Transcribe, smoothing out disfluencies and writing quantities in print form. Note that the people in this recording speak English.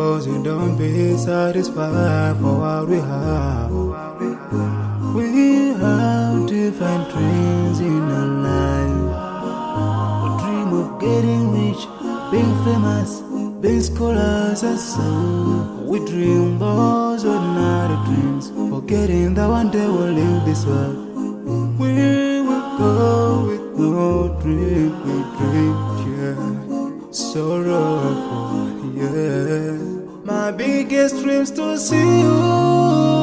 'cause we don't be satisfied for what we have. We have different dreams in our life. We dream of getting rich, being famous, being scholars and so. We dream those ordinary dreams, forgetting that one day we'll leave this world. We will go with no dream, we dream, yeah. Sorrowful, yeah. My biggest dreams to see you